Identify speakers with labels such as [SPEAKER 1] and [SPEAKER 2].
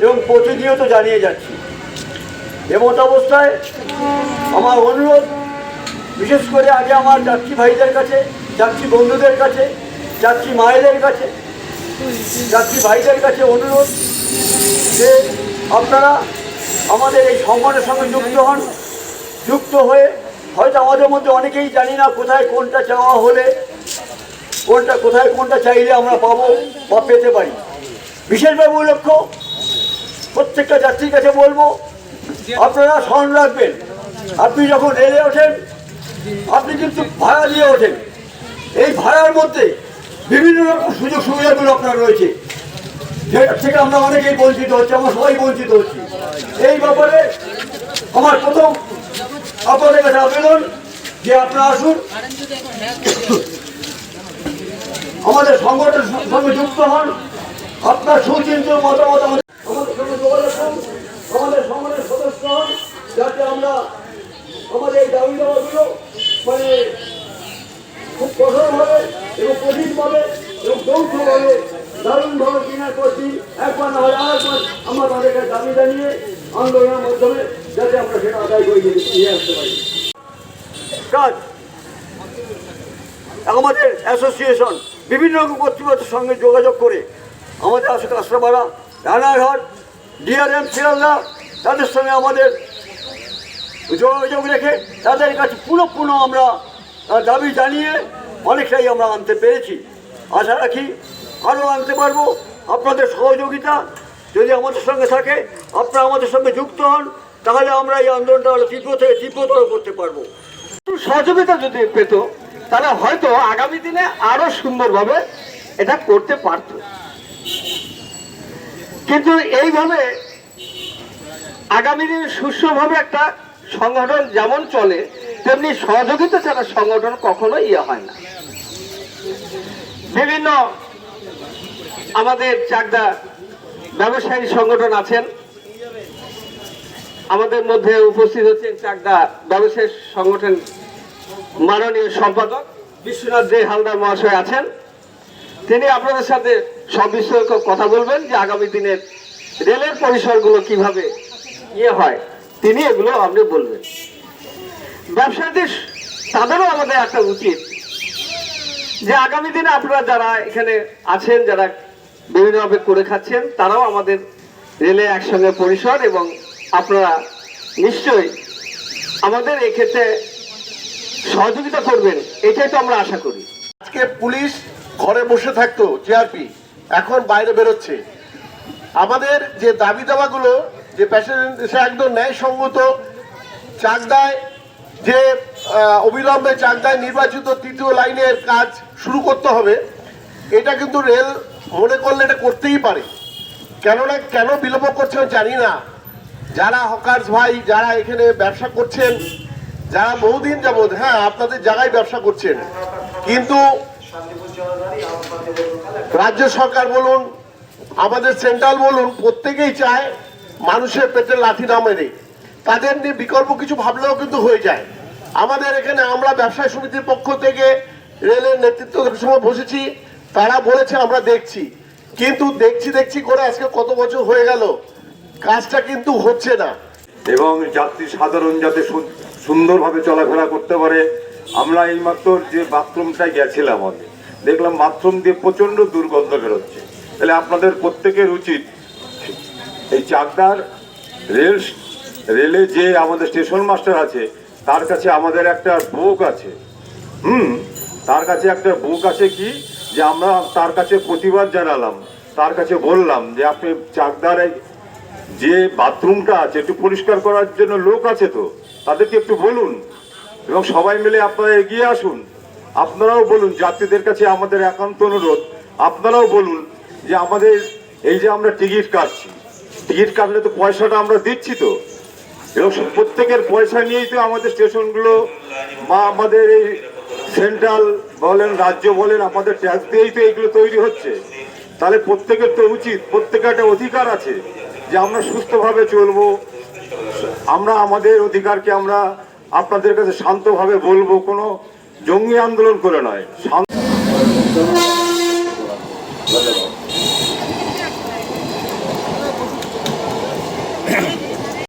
[SPEAKER 1] এবং প্রতিনিয়ত জানিয়ে যাচ্ছি। এমত অবস্থায় আমার অনুরোধ, বিশেষ করে আগে আমার যাত্রী ভাইদের কাছে, যাত্রী বন্ধুদের কাছে, যাত্রী মায়েদের কাছে, যাত্রী ভাইদের কাছে অনুরোধ যে আপনারা আমাদের এই সংগঠনের সঙ্গে যুক্ত হন। যুক্ত হয়ে হয়তো আমাদের মধ্যে অনেকেই জানি না কোথায় কোনটা চাওয়া হলে কোথায় কোনটা চাইলে আমরা পাবো বা পেতে পারি। বিশেষভাবে লক্ষ্য প্রত্যেকটা যাত্রীর কাছে বলবো, আপনারা স্মরণ রাখবেন, আপনি যখন রেলে ওঠেন আপনি কিন্তু ভাড়া দিয়ে ওঠেন। এই ভাড়ার মধ্যে বিভিন্ন রকম সুযোগ সুবিধাগুলো আপনার রয়েছে, যেটার থেকে আমরা অনেকেই বঞ্চিত হচ্ছি, আমরা সবাই বঞ্চিত হচ্ছি। এই ব্যাপারে আমার প্রথম আপনাদের কাছে আবেদন যে আপনারা আসুন, আমাদের সংগঠনের সঙ্গে যুক্ত হন, আপনার সুচিন্তিত মতামত আমাদের সঙ্গে যোগাযোগ করুন, আমাদের সংগঠনের সদস্য হন, যাতে আমরা আমাদের এই দাবি দাবাগুলো মানে খুব কঠোরভাবে এবং কঠিনভাবে এবং যৌথভাবে দারুণভাবে কিনার করছি। একবার না হলে আরেকবার আমরা তাদের কাছে দাবি জানিয়ে আন্দোলনের মাধ্যমে যাতে আমরা সেটা আদায় করে নিয়ে আসতে পারি। কাজ আমাদের অ্যাসোসিয়েশন বিভিন্ন রকম কর্তৃপক্ষের সঙ্গে যোগাযোগ করে আমাদের আশেপাশে কাঁচরাপাড়া, রানাঘাট, ডিআরএম, শিয়ালদা, তাদের সঙ্গে আমাদের যোগাযোগ রেখে তাদের কাছে পুনঃ আমরা দাবি জানিয়ে অনেকটাই আমরা আনতে পেরেছি। আশা রাখি আরও আনতে পারবো। আপনাদের সহযোগিতা যদি আমাদের সঙ্গে থাকে, আপনারা আমাদের সঙ্গে যুক্ত হন, তাহলে আমরা এই আন্দোলনটা আরও তীব্রতর করতে পারবো।
[SPEAKER 2] সহযোগিতা যদি পেত তাহলে হয়তো আগামী দিনে আরো সুন্দরভাবে এটা করতে পারত, কিন্তু এইভাবে আগামী দিনে সুষ্ঠুভাবে একটা সংগঠন যেমন চলে তেমনি সহযোগিতা ছাড়া সংগঠন কখনো হয় না। বিভিন্ন আমাদের চাকদা ব্যবসায়ী সংগঠন আছেন, আমাদের মধ্যে উপস্থিত হচ্ছেন চাকদা ব্যবসায়ী সংগঠন মাননীয় সম্পাদক বিশ্বনাথ দে হালদার মহাশয় আছেন। তিনি আপনাদের সাথে সবিস্তারিত কথা বলবেন যে আগামী দিনের রেলের পরিসরগুলো কিভাবে হয়, তিনি এগুলো আপনি বলবেন। ব্যবসায়ীদের তাদেরও আমাদের একটা উচিত যে আগামী দিনে আপনারা যারা এখানে আছেন, যারা বিভিন্নভাবে করে খাচ্ছেন, তারাও আমাদের রেলে একসঙ্গে পরিসর এবং আপনারা নিশ্চয়ই আমাদের এক্ষেত্রে সহযোগিতা করবেন, এটাই তো আমরা আশা করি।
[SPEAKER 3] আজকে পুলিশ ঘরে বসে থাকতো, জিআরপি এখন বাইরে বেরোচ্ছে। আমাদের যে দাবি দাবাগুলো যে প্যাসেঞ্জার একদম ন্যায়সঙ্গত, চাকদায় যে অবিলম্বে চাকদায় নির্বাচিত তৃতীয় লাইনের কাজ শুরু করতে হবে, এটা কিন্তু রেল মনে করলে এটা করতেই পারে। কেননা কেন বিলম্ব করছে জানি না। যারা হকার্স ভাই, যারা এখানে ব্যবসা করছেন, যারা বহুদিন যাবৎ আপনাদের জায়গায় ব্যবসা করছেন, কিন্তু রাজ্য সরকার বলুন, আমাদের সেন্ট্রাল বলুন, প্রত্যেকেই চায় মানুষের পেটে লাথি না মেরে তাদের নিয়ে বিকল্প কিছু ভাবলেও কিন্তু হয়ে যায়। আমাদের এখানে আমরা ব্যবসায়ী সমিতির পক্ষ থেকে রেলের নেতৃত্বের সঙ্গে বসেছি, তারা বলেছে আমরা দেখছি, কিন্তু দেখছি করে আজকে কত বছর হয়ে গেল, কাজটা কিন্তু হচ্ছে না।
[SPEAKER 4] এবং যাত্রী সাধারণ যাতে সুন্দরভাবে চলাফেরা করতে পারে। আমরা এইমাত্র যে বাথরুমটায় গেছিলাম, দেখলাম বাথরুম দিয়ে প্রচণ্ড দুর্গন্ধ বেরোচ্ছে। তাহলে আপনাদের প্রত্যেকের উচিত এই চাকদার রেলে যে আমাদের স্টেশন মাস্টার আছে, তার কাছে আমাদের একটা বুক আছে, তার কাছে একটা বুক আছে কি যে আমরা তার কাছে প্রতিবাদ জানালাম, তার কাছে বললাম যে আপনি চাকদার যে বাথরুমটা আছে একটু পরিষ্কার করার জন্য লোক আছে তো, তাদেরকে একটু বলুন এবং সবাই মিলে আপনারা এগিয়ে আসুন। আপনারাও বলুন, যাত্রীদের কাছে আমাদের একান্ত অনুরোধ, আপনারাও বলুন যে আমাদের এই যে আমরা টিকিট কাটছি, টিকিট কাটলে তো পয়সাটা আমরা দিচ্ছি তো, এবং প্রত্যেকের পয়সা নিয়েই তো আমাদের স্টেশনগুলো বা আমাদের এই সেন্ট্রাল বলেন, রাজ্য বলেন, আমাদের ট্যাক্স দিয়েই তো এইগুলো তৈরি হচ্ছে। তাহলে প্রত্যেকের তো উচিত, প্রত্যেকের একটা অধিকার আছে যে আমরা সুস্থভাবে চলবো, আমরা আমাদের অধিকারকে আমরা আপনাদের কাছে শান্তভাবে বলবো, কোনো জঙ্গি আন্দোলন করে নয়।